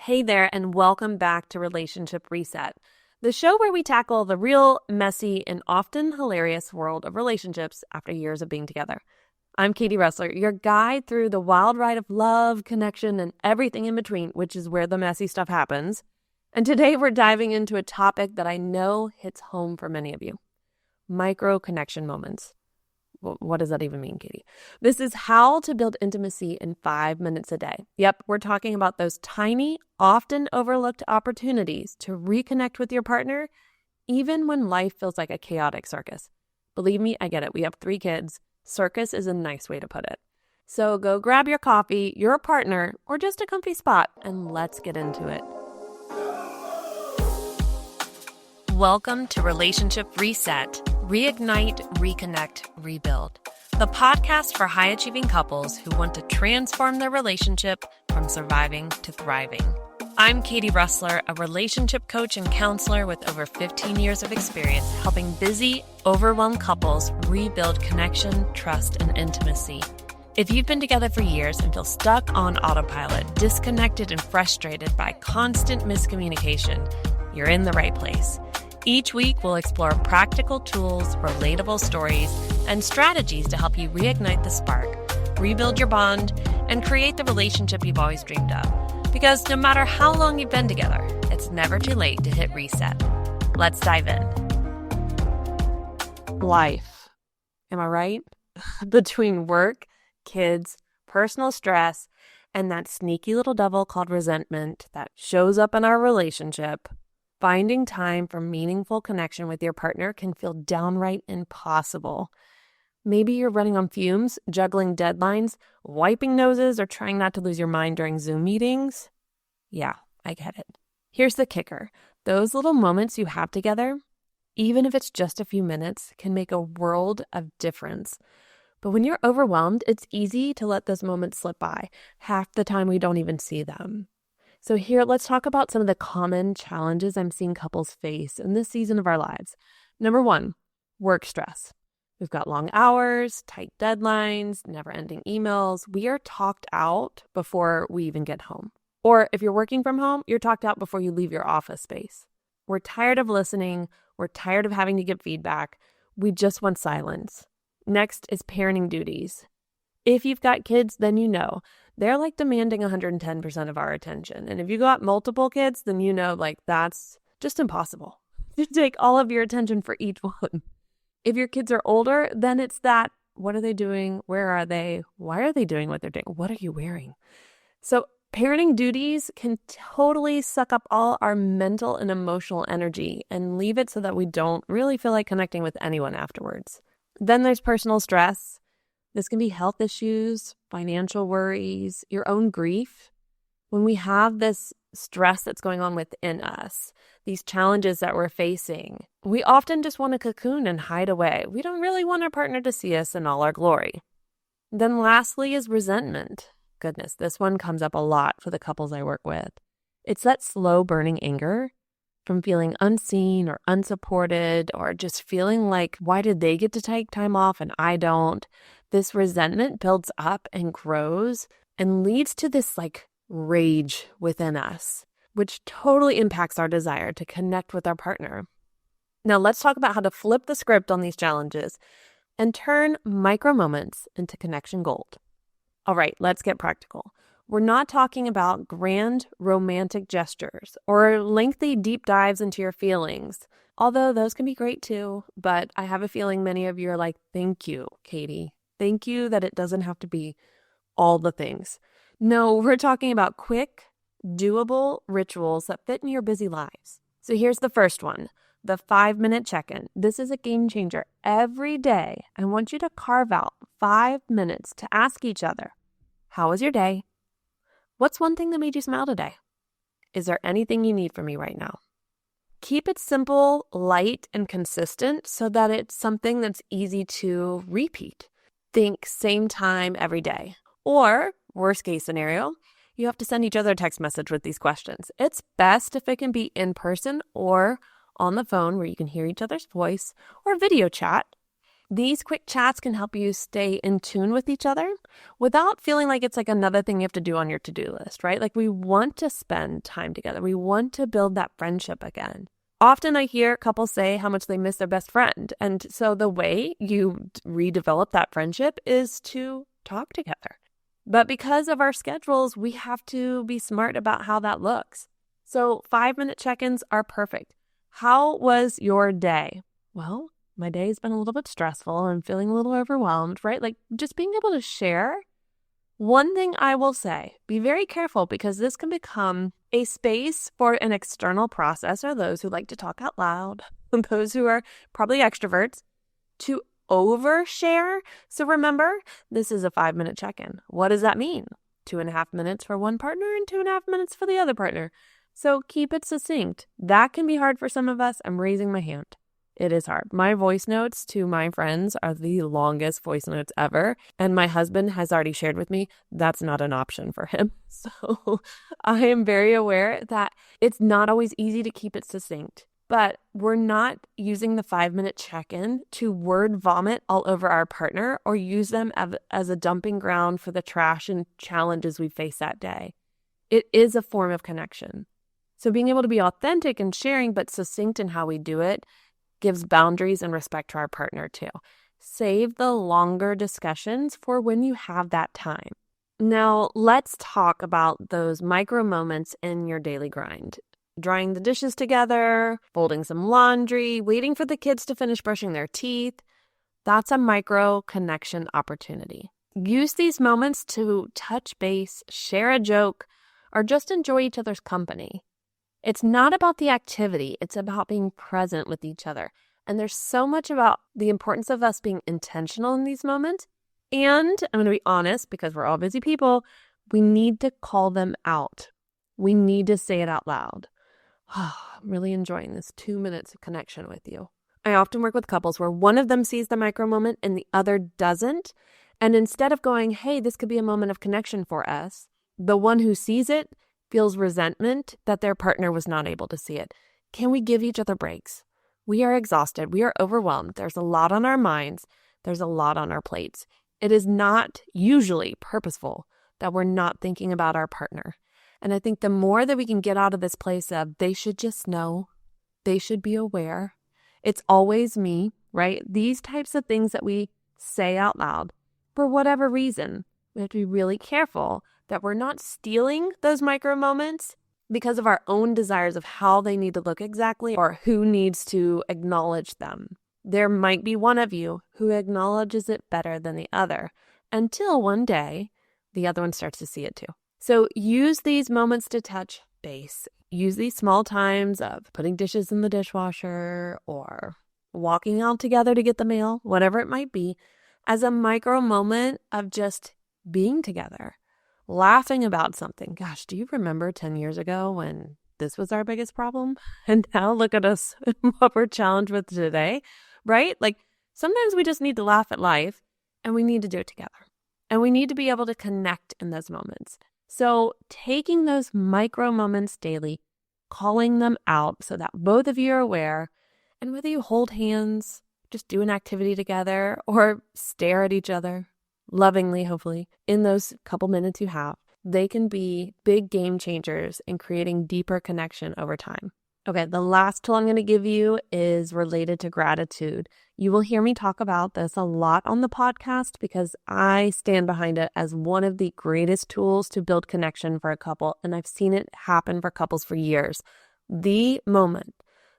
Hey there, and welcome back to Relationship Reset, the show where we tackle the real, messy, and often hilarious world of relationships after years of being together. I'm Katie Ressler, your guide through the wild ride of love, connection, and everything in between, which is where the messy stuff happens. And today we're diving into a topic that I know hits home for many of you: micro connection moments. What does that even mean, Katie? This is how to build intimacy in 5 minutes a day. Yep, we're talking about those tiny, often overlooked opportunities to reconnect with your partner, even when life feels like a chaotic circus. Believe me, I get it. We have 3 kids. Circus is a nice way to put it. So go grab your coffee, your partner, or just a comfy spot, and let's get into it. Welcome to Relationship Reset, Reignite, Reconnect, Rebuild, the podcast for high-achieving couples who want to transform their relationship from surviving to thriving. I'm Katie Ressler, a relationship coach and counselor with over 15 years of experience helping busy, overwhelmed couples rebuild connection, trust, and intimacy. If you've been together for years and feel stuck on autopilot, disconnected and frustrated by constant miscommunication, you're in the right place. Each week, we'll explore practical tools, relatable stories, and strategies to help you reignite the spark, rebuild your bond, and create the relationship you've always dreamed of. Because no matter how long you've been together, it's never too late to hit reset. Let's dive in. Life. Am I right? Between work, kids, personal stress, and that sneaky little devil called resentment that shows up in our relationship, finding time for meaningful connection with your partner can feel downright impossible. Maybe you're running on fumes, juggling deadlines, wiping noses, or trying not to lose your mind during Zoom meetings. Yeah, I get it. Here's the kicker. Those little moments you have together, even if it's just a few minutes, can make a world of difference. But when you're overwhelmed, it's easy to let those moments slip by. Half the time we don't even see them. So here, let's talk about some of the common challenges I'm seeing couples face in this season of our lives. Number 1, work stress. We've got long hours, tight deadlines, never-ending emails. We are talked out before we even get home. Or if you're working from home, you're talked out before you leave your office space. We're tired of listening. We're tired of having to give feedback. We just want silence. Next is parenting duties. If you've got kids, then you know. They're like demanding 110% of our attention. And if you got multiple kids, then you know that's just impossible to take all of your attention for each one. If your kids are older, then it's that, what are they doing? Where are they? Why are they doing what they're doing? What are you wearing? So parenting duties can totally suck up all our mental and emotional energy and leave it so that we don't really feel like connecting with anyone afterwards. Then there's personal stress. This can be health issues, financial worries, your own grief. When we have this stress that's going on within us, these challenges that we're facing, we often just want to cocoon and hide away. We don't really want our partner to see us in all our glory. Then lastly is resentment. Goodness, this one comes up a lot for the couples I work with. It's that slow burning anger from feeling unseen or unsupported, or just feeling like, why did they get to take time off and I don't? This resentment builds up and grows and leads to this rage within us, which totally impacts our desire to connect with our partner. Now let's talk about how to flip the script on these challenges and turn micro moments into connection gold. All right, let's get practical. We're not talking about grand romantic gestures or lengthy deep dives into your feelings, although those can be great too. But I have a feeling many of you are like, thank you, Katie. Thank you that it doesn't have to be all the things. No, we're talking about quick, doable rituals that fit in your busy lives. So here's the first one, the 5-minute check-in. This is a game changer. Every day, I want you to carve out 5 minutes to ask each other, how was your day? What's one thing that made you smile today? Is there anything you need from me right now? Keep it simple, light, and consistent so that it's something that's easy to repeat. Think same time every day. Or, worst case scenario, you have to send each other a text message with these questions. It's best if it can be in person or on the phone where you can hear each other's voice, or video chat. These quick chats can help you stay in tune with each other without feeling like it's like another thing you have to do on your to-do list, right? Like we want to spend time together. We want to build that friendship again. Often I hear couples say how much they miss their best friend. And so the way you redevelop that friendship is to talk together. But because of our schedules, we have to be smart about how that looks. So 5-minute check-ins are perfect. How was your day? Well, my day's been a little bit stressful and feeling a little overwhelmed, right? Like just being able to share. One thing I will say, be very careful because this can become a space for an external processor, those who like to talk out loud, those who are probably extroverts, to overshare. So remember, this is a 5-minute check-in. What does that mean? 2.5 minutes for one partner and 2.5 minutes for the other partner. So keep it succinct. That can be hard for some of us. I'm raising my hand. It is hard. My voice notes to my friends are the longest voice notes ever. And my husband has already shared with me that's not an option for him. So I am very aware that it's not always easy to keep it succinct. But we're not using the 5-minute check-in to word vomit all over our partner or use them as a dumping ground for the trash and challenges we face that day. It is a form of connection. So being able to be authentic and sharing, but succinct in how we do it, gives boundaries and respect to our partner too. Save the longer discussions for when you have that time. Now, let's talk about those micro moments in your daily grind. Drying the dishes together, folding some laundry, waiting for the kids to finish brushing their teeth. That's a micro connection opportunity. Use these moments to touch base, share a joke, or just enjoy each other's company. It's not about the activity, it's about being present with each other. And there's so much about the importance of us being intentional in these moments. And I'm going to be honest, because we're all busy people, we need to call them out. We need to say it out loud. I'm really enjoying this 2 minutes of connection with you. I often work with couples where one of them sees the micro moment and the other doesn't. And instead of going, hey, this could be a moment of connection for us, the one who sees it feels resentment that their partner was not able to see it. Can we give each other breaks? We are exhausted. We are overwhelmed. There's a lot on our minds. There's a lot on our plates. It is not usually purposeful that we're not thinking about our partner. And I think the more that we can get out of this place of they should just know, they should be aware, it's always me, right? These types of things that we say out loud, for whatever reason, we have to be really careful that we're not stealing those micro moments because of our own desires of how they need to look exactly or who needs to acknowledge them. There might be one of you who acknowledges it better than the other until one day the other one starts to see it too. So use these moments to touch base. Use these small times of putting dishes in the dishwasher or walking out together to get the mail, whatever it might be, as a micro moment of just being together, laughing about something. Gosh, do you remember 10 years ago when this was our biggest problem? And now look at us, what we're challenged with today, right? Like sometimes we just need to laugh at life and we need to do it together. And we need to be able to connect in those moments. So taking those micro moments daily, calling them out so that both of you are aware, and whether you hold hands, just do an activity together, or stare at each other, lovingly, hopefully, in those couple minutes you have, they can be big game changers in creating deeper connection over time. Okay, the last tool I'm going to give you is related to gratitude. You will hear me talk about this a lot on the podcast because I stand behind it as one of the greatest tools to build connection for a couple, and I've seen it happen for couples for years. The moment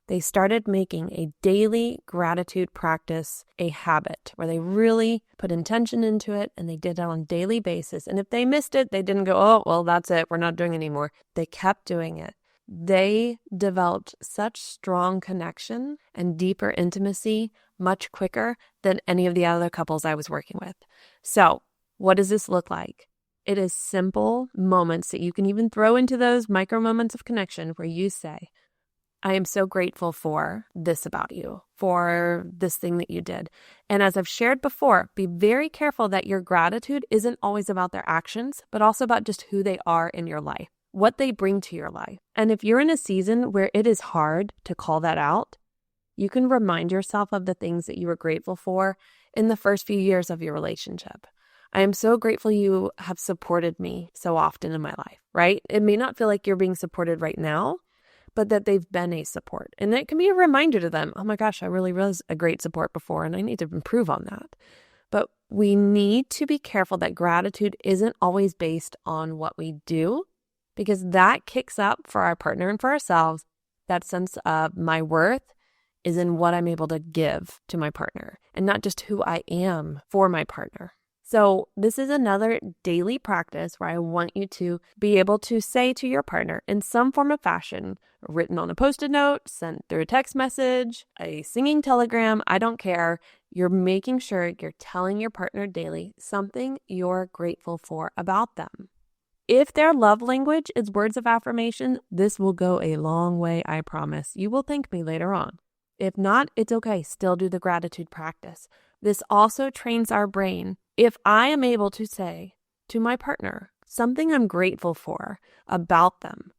they started making a daily gratitude practice a habit where they really put intention into it and they did it on a daily basis. And if they missed it, they didn't go, oh, well, that's it. We're not doing it anymore. They kept doing it. They developed such strong connection and deeper intimacy much quicker than any of the other couples I was working with. So what does this look like? It is simple moments that you can even throw into those micro moments of connection where you say, I am so grateful for this about you, for this thing that you did. And as I've shared before, be very careful that your gratitude isn't always about their actions, but also about just who they are in your life, what they bring to your life. And if you're in a season where it is hard to call that out, you can remind yourself of the things that you were grateful for in the first few years of your relationship. I am so grateful you have supported me so often in my life, right? It may not feel like you're being supported right now, but that they've been a support. And it can be a reminder to them, oh my gosh, I really was a great support before and I need to improve on that. But we need to be careful that gratitude isn't always based on what we do, because that kicks up for our partner and for ourselves that sense of my worth is in what I'm able to give to my partner and not just who I am for my partner. So this is another daily practice where I want you to be able to say to your partner in some form of fashion, written on a Post-it note, sent through a text message, a singing telegram, I don't care. You're making sure you're telling your partner daily something you're grateful for about them. If their love language is words of affirmation, this will go a long way, I promise. You will thank me later on. If not, it's okay. Still do the gratitude practice. This also trains our brain. If I am able to say to my partner something I'm grateful for about them,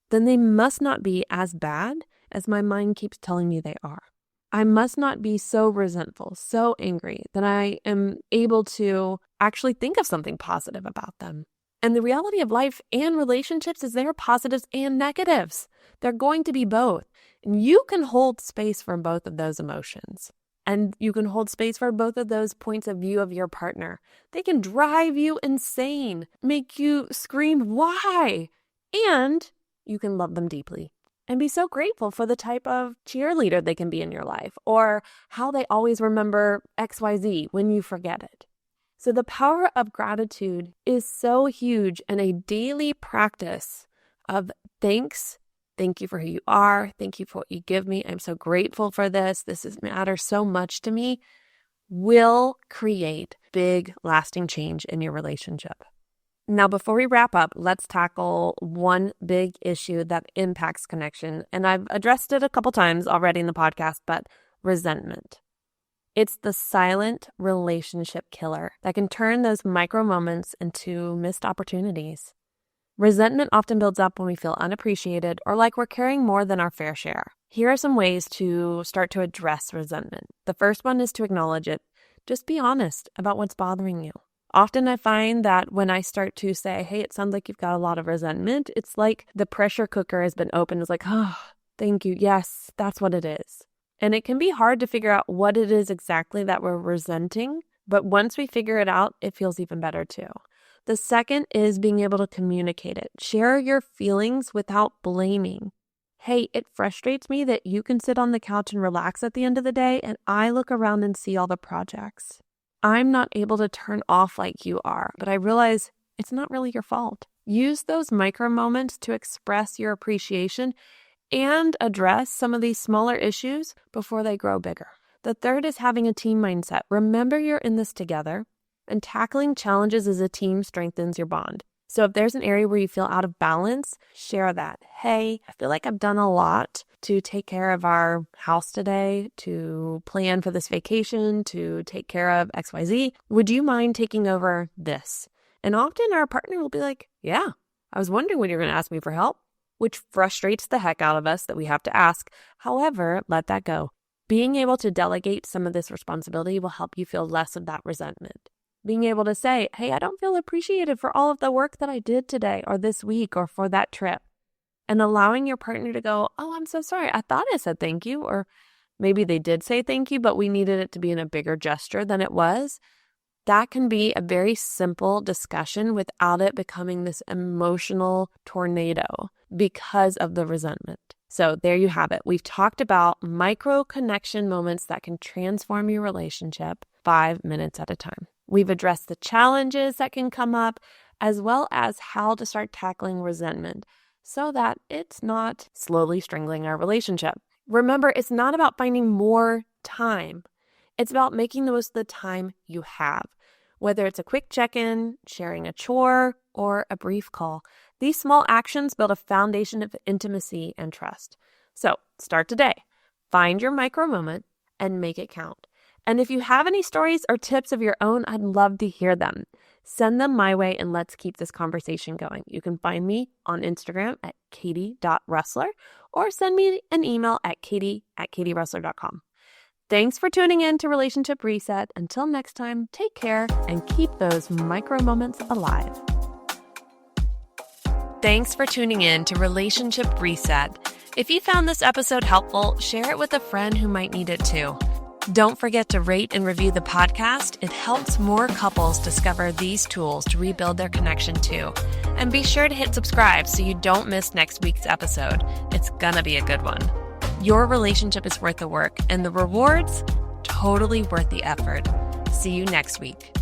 then they must not be as bad as my mind keeps telling me they are. I must not be so resentful, so angry that I am able to actually think of something positive about them. And the reality of life and relationships is there are positives and negatives. They're going to be both. And you can hold space for both of those emotions. And you can hold space for both of those points of view of your partner. They can drive you insane, make you scream, why? And you can love them deeply and be so grateful for the type of cheerleader they can be in your life, or how they always remember XYZ when you forget it. So the power of gratitude is so huge, and a daily practice of thanks. Thank you for who you are. Thank you for what you give me. I'm so grateful for this. Matters so much to me. Will create big, lasting change in your relationship. Now, before we wrap up, let's tackle one big issue that impacts connection. And I've addressed it a couple times already in the podcast, but resentment. It's the silent relationship killer that can turn those micro moments into missed opportunities. Resentment often builds up when we feel unappreciated or like we're carrying more than our fair share. Here are some ways to start to address resentment. The first one is to acknowledge it. Just be honest about what's bothering you. Often I find that when I start to say, hey, it sounds like you've got a lot of resentment, it's like the pressure cooker has been opened. It's like, oh, thank you. Yes, that's what it is. And it can be hard to figure out what it is exactly that we're resenting. But once we figure it out, it feels even better too. The second is being able to communicate it. Share your feelings without blaming. Hey, it frustrates me that you can sit on the couch and relax at the end of the day, and I look around and see all the projects. I'm not able to turn off like you are, but I realize it's not really your fault. Use those micro moments to express your appreciation and address some of these smaller issues before they grow bigger. The third is having a team mindset. Remember you're in this together, and tackling challenges as a team strengthens your bond. So if there's an area where you feel out of balance, share that. Hey, I feel like I've done a lot to take care of our house today, to plan for this vacation, to take care of XYZ. Would you mind taking over this? And often our partner will be like, yeah, I was wondering when you're going to ask me for help, which frustrates the heck out of us that we have to ask. However, let that go. Being able to delegate some of this responsibility will help you feel less of that resentment. Being able to say, hey, I don't feel appreciated for all of the work that I did today or this week or for that trip. And allowing your partner to go, oh, I'm so sorry. I thought I said thank you. Or maybe they did say thank you, but we needed it to be in a bigger gesture than it was. That can be a very simple discussion without it becoming this emotional tornado because of the resentment. So there you have it. We've talked about micro connection moments that can transform your relationship 5 minutes at a time. We've addressed the challenges that can come up, as well as how to start tackling resentment so that it's not slowly strangling our relationship. Remember, it's not about finding more time. It's about making the most of the time you have. Whether it's a quick check-in, sharing a chore, or a brief call, these small actions build a foundation of intimacy and trust. So start today. Find your micro moment and make it count. And if you have any stories or tips of your own, I'd love to hear them. Send them my way and let's keep this conversation going. You can find me on Instagram at katie.russler or send me an email at katie@katierussler.com. Thanks for tuning in to Relationship Reset. Until next time, take care and keep those micro moments alive. Thanks for tuning in to Relationship Reset. If you found this episode helpful, share it with a friend who might need it too. Don't forget to rate and review the podcast. It helps more couples discover these tools to rebuild their connection too. And be sure to hit subscribe so you don't miss next week's episode. It's gonna be a good one. Your relationship is worth the work, and the rewards, totally worth the effort. See you next week.